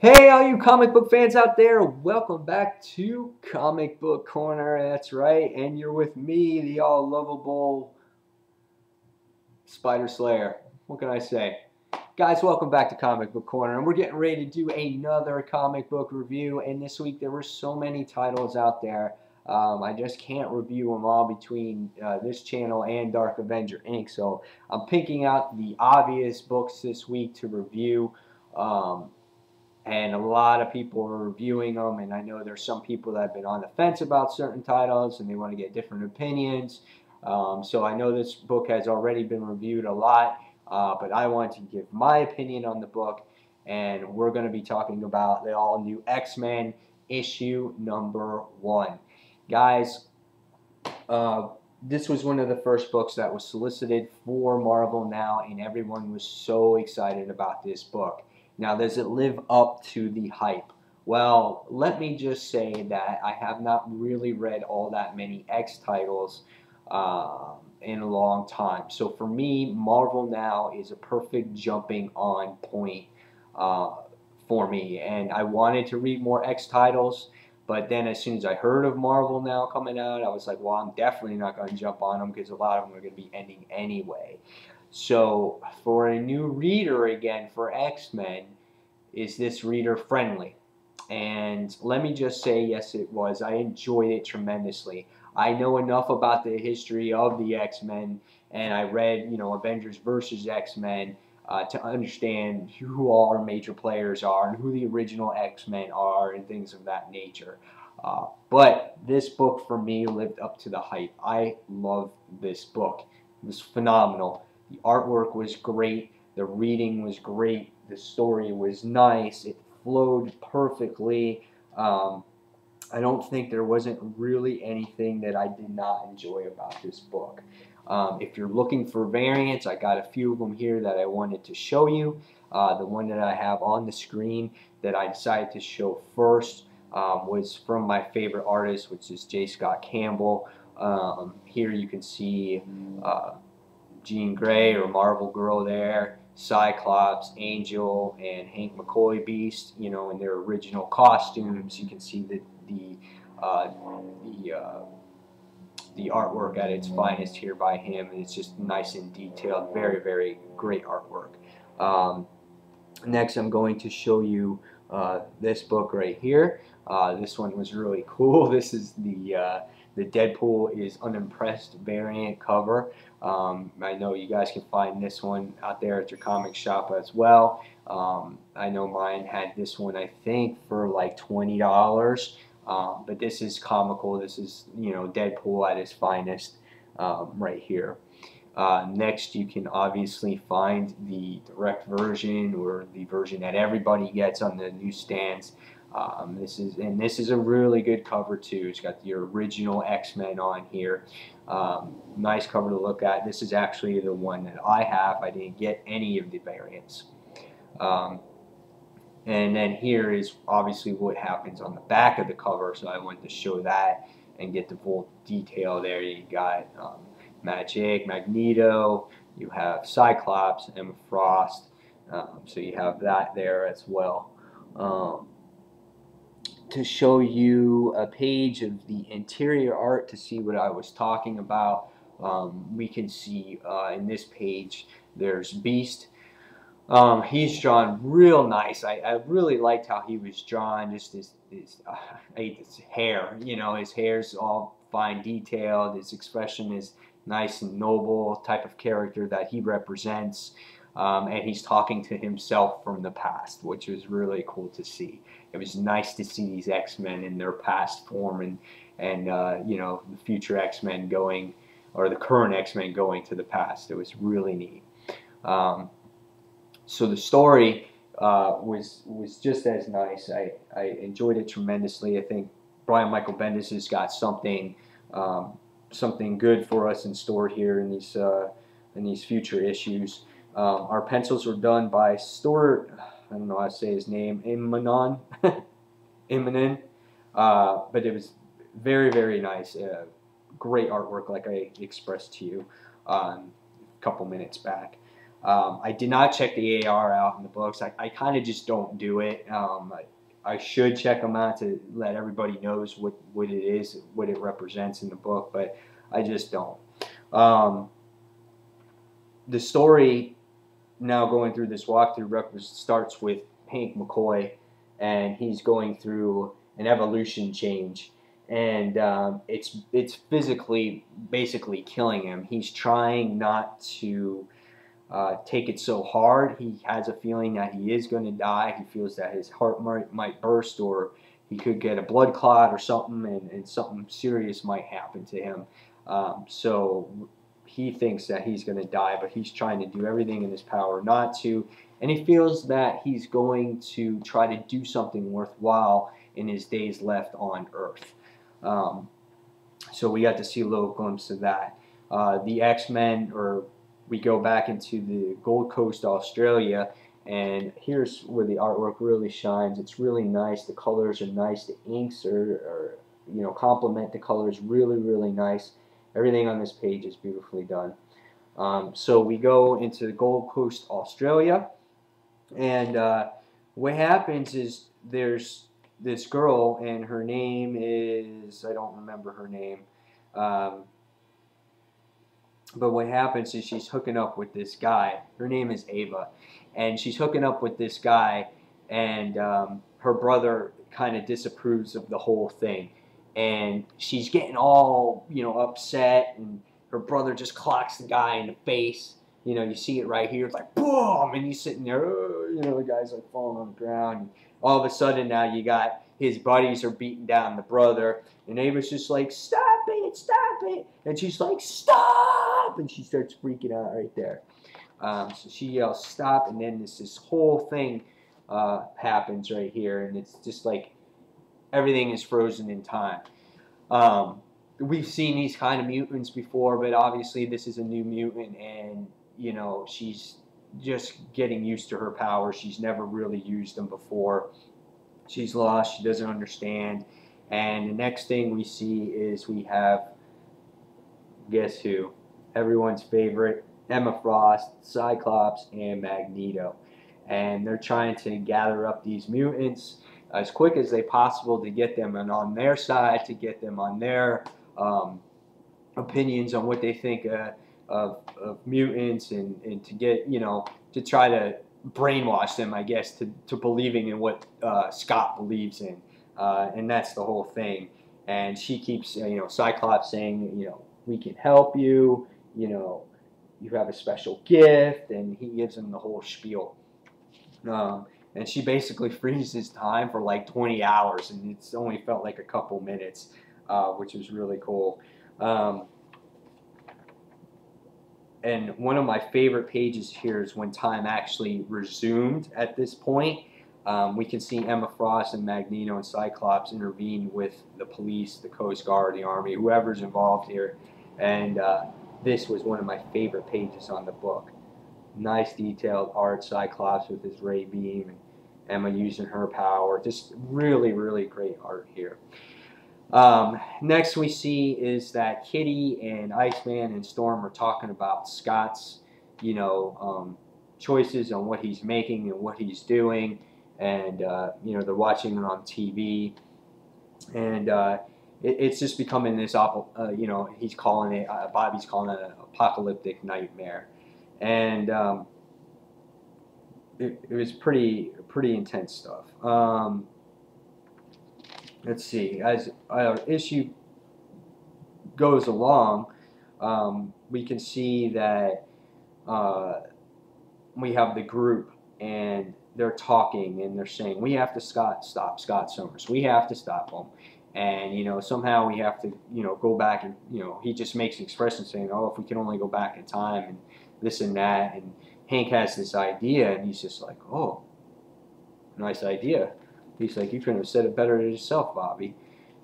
Hey, all you comic book fans out there, welcome back to Comic Book Corner. That's right, and you're with me, the all lovable Spider Slayer. What can I say? Guys, welcome back to Comic Book Corner, and we're getting ready to do another comic book review. And this week there were so many titles out there, I just can't review them all between this channel and Dark Avenger Inc. So I'm picking out the obvious books this week to review. And a lot of people are reviewing them, and I know there's some people that have been on the fence about certain titles and they want to get different opinions. So I know this book has already been reviewed a lot, but I want to give my opinion on the book, and we're going to be talking about the all-new X-Men issue #1. Guys, this was one of the first books that was solicited for Marvel Now, and everyone was so excited about this book. Now, does it live up to the hype? Well, let me just say that I have not really read all that many X titles in a long time. So for me, Marvel Now is a perfect jumping on point uh, for me. And I wanted to read more X titles, but then as soon as I heard of Marvel Now coming out, I was like, well, I'm definitely not going to jump on them because a lot of them are going to be ending anyway. So for a new reader again for X-Men, is this reader friendly? And let me just say, yes, it was. I enjoyed it tremendously. I know enough about the history of the X-Men, and I read, Avengers versus X-Men to understand who all our major players are and who the original X-Men are and things of that nature. But this book, for me, lived up to the hype. I loved this book. It was phenomenal. The artwork was great. The reading was great. The story was nice. It flowed perfectly. I don't think there wasn't really anything that I did not enjoy about this book. If you're looking for variants, I got a few of them here that I wanted to show you. The one that I have on the screen that I decided to show first was from my favorite artist, which is J. Scott Campbell. Here you can see Jean Grey or Marvel Girl there, Cyclops, Angel, and Hank McCoy Beast, in their original costumes. You can see uh, the uh, the artwork at its finest here by him, and it's just nice and detailed. Very, very great artwork. Um, Next, I'm going to show you this book right here. This one was really cool. This is the Deadpool is Unimpressed variant cover. I know you guys can find this one out there at your comic shop as well. I know mine had this one, I think, for like $20. But this is comical. This is, Deadpool at his finest right here. Next, you can obviously find the direct version or the version that everybody gets on the newsstands. This is a really good cover too. It's got the original X-Men on here. Nice cover to look at. This is actually the one that I have. I didn't get any of the variants. And then here is obviously what happens on the back of the cover. So I wanted to show that and get the full detail there. You got Magic, Magneto, you have Cyclops, Emma Frost, so you have that there as well. To show you a page of the interior art to see what I was talking about, we can see in this page there's Beast. He's drawn real nice. I really liked how he was drawn. Just his hair. His hair's all fine detailed. His expression is nice and noble type of character that he represents. And he's talking to himself from the past, which was really cool to see. It was nice to see these X-Men in their past form and the future X-Men going, or the current X-Men going to the past. It was really neat. So the story was just as nice. I enjoyed it tremendously. I think Brian Michael Bendis has got something good for us in store here in these future issues. Our pencils were done by Stuart. I don't know how to say his name. Immonen. Immonen. But it was very, very nice. Great artwork, like I expressed to you a couple minutes back. I did not check the AR out in the books. I kind of just don't do it. I should check them out to let everybody knows what it is, what it represents in the book, but I just don't. Um, the story now going through this walkthrough starts with Hank McCoy, and he's going through an evolution change, and it's physically basically killing him. He's trying not to take it so hard. He has a feeling that he is going to die. He feels that his heart might burst, or he could get a blood clot or something, and something serious might happen to him. So he thinks that he's going to die, but he's trying to do everything in his power not to. And he feels that he's going to try to do something worthwhile in his days left on Earth. So we got to see a little glimpse of that. The X-Men, or we go back into the Gold Coast, Australia, and here's where the artwork really shines. It's really nice. The colors are nice. The inks are complement the colors really, really nice. Everything on this page is beautifully done. So we go into the Gold Coast, Australia, and what happens is there's this girl, and her name is, I don't remember her name, but what happens is she's hooking up with this guy. Her name is Ava, and she's hooking up with this guy, and her brother kind of disapproves of the whole thing, and she's getting all upset, and her brother just clocks the guy in the face. You see it right here. It's like boom, and he's sitting there. The guy's like falling on the ground. And all of a sudden now you got his buddies are beating down the brother, and Ava's just like, stop it, and she's like, stop, and she starts freaking out right there. So she yells stop, and then this whole thing happens right here, and it's just like everything is frozen in time. We've seen these kind of mutants before, but obviously this is a new mutant, and she's just getting used to her powers. She's never really used them before. She's lost. She doesn't understand. And the next thing we see is we have, guess who? Everyone's favorite, Emma Frost, Cyclops, and Magneto. And they're trying to gather up these mutants as quick as they possible to get them on their side, to get them on their opinions on what they think of mutants, and to get, to try to brainwash them, I guess, to believing in what Scott believes in. And that's the whole thing. And she keeps, Cyclops saying, we can help you, you have a special gift, and he gives him the whole spiel. And she basically freezes time for like 20 hours, and it's only felt like a couple minutes, which was really cool. And one of my favorite pages here is when time actually resumed at this point. We can see Emma Frost and Magneto and Cyclops intervene with the police, the Coast Guard, the Army, whoever's involved here. And this was one of my favorite pages on the book. Nice detailed art, Cyclops with his ray beam, and Emma using her power. Just really, really great art here. Next we see is that Kitty and Iceman and Storm are talking about Scott's, choices on what he's making and what he's doing, and they're watching it on TV, and it's just becoming this he's calling it, Bobby's calling it an apocalyptic nightmare, and it was pretty intense stuff. Let's see, as our issue goes along, we can see that we have the group, and they're talking, and they're saying, we have to stop Scott Summers. We have to stop him. And, somehow we have to, go back, and, he just makes expressions saying, oh, if we can only go back in time, and this and that. And Hank has this idea, and he's just like, oh, nice idea. He's like, you couldn't have said it better yourself, Bobby.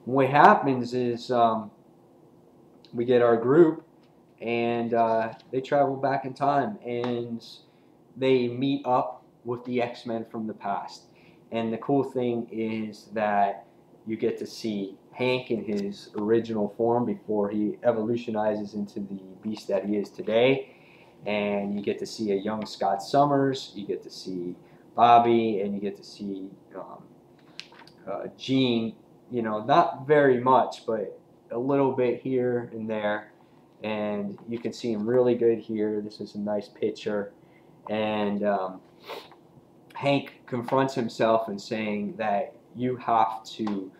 And what happens is we get our group, and they travel back in time, and they meet up with the X-Men from the past. And the cool thing is that you get to see Hank in his original form before he evolutionizes into the beast that he is today. and you get to see a young Scott Summers, you get to see Bobby, and you get to see Gene. You know, not very much, but a little bit here and there, and you can see him really good here. This is a nice picture, and Hank confronts himself and saying that you have to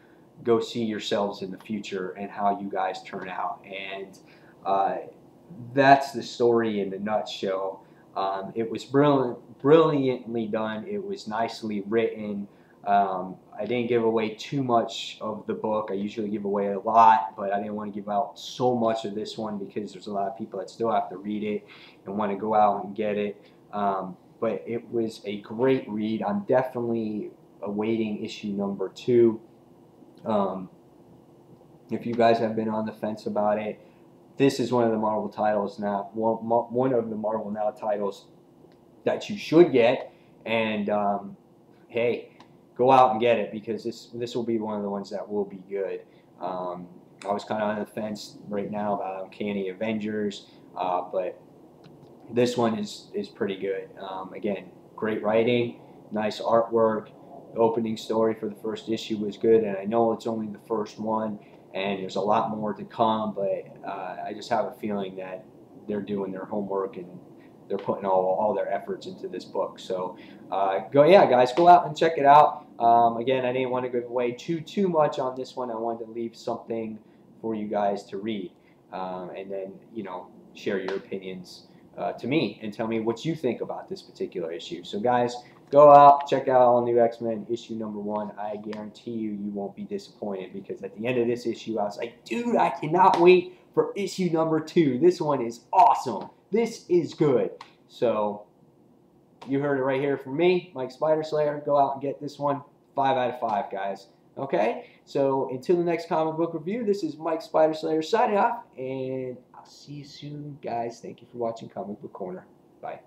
go see yourselves in the future and how you guys turn out. And that's the story in a nutshell. It was brilliantly done. It was nicely written. I didn't give away too much of the book. I usually give away a lot, but I didn't want to give out so much of this one because there's a lot of people that still have to read it and want to go out and get it. But it was a great read. I'm definitely awaiting issue number 2. If you guys have been on the fence about it, this is one of the Marvel titles now. One of the Marvel Now titles that you should get. And hey, go out and get it because this will be one of the ones that will be good. I was kind of on the fence right now about Uncanny Avengers, but this one is pretty good. Again, great writing, nice artwork. The opening story for the first issue was good, and I know it's only the first one, and there's a lot more to come, but I just have a feeling that they're doing their homework and they're putting all their efforts into this book. So guys, go out and check it out. Again, I didn't want to give away too much on this one. I wanted to leave something for you guys to read, and then share your opinions to me and tell me what you think about this particular issue. So guys, go out, check out All New X-Men issue number 1. I guarantee you won't be disappointed because at the end of this issue, I was like, dude, I cannot wait for issue number 2. This one is awesome. This is good. So you heard it right here from me, Mike Spider Slayer. Go out and get this one. 5 out of 5, guys. Okay? So until the next comic book review, this is Mike Spider Slayer signing off, and I'll see you soon, guys. Thank you for watching Comic Book Corner. Bye.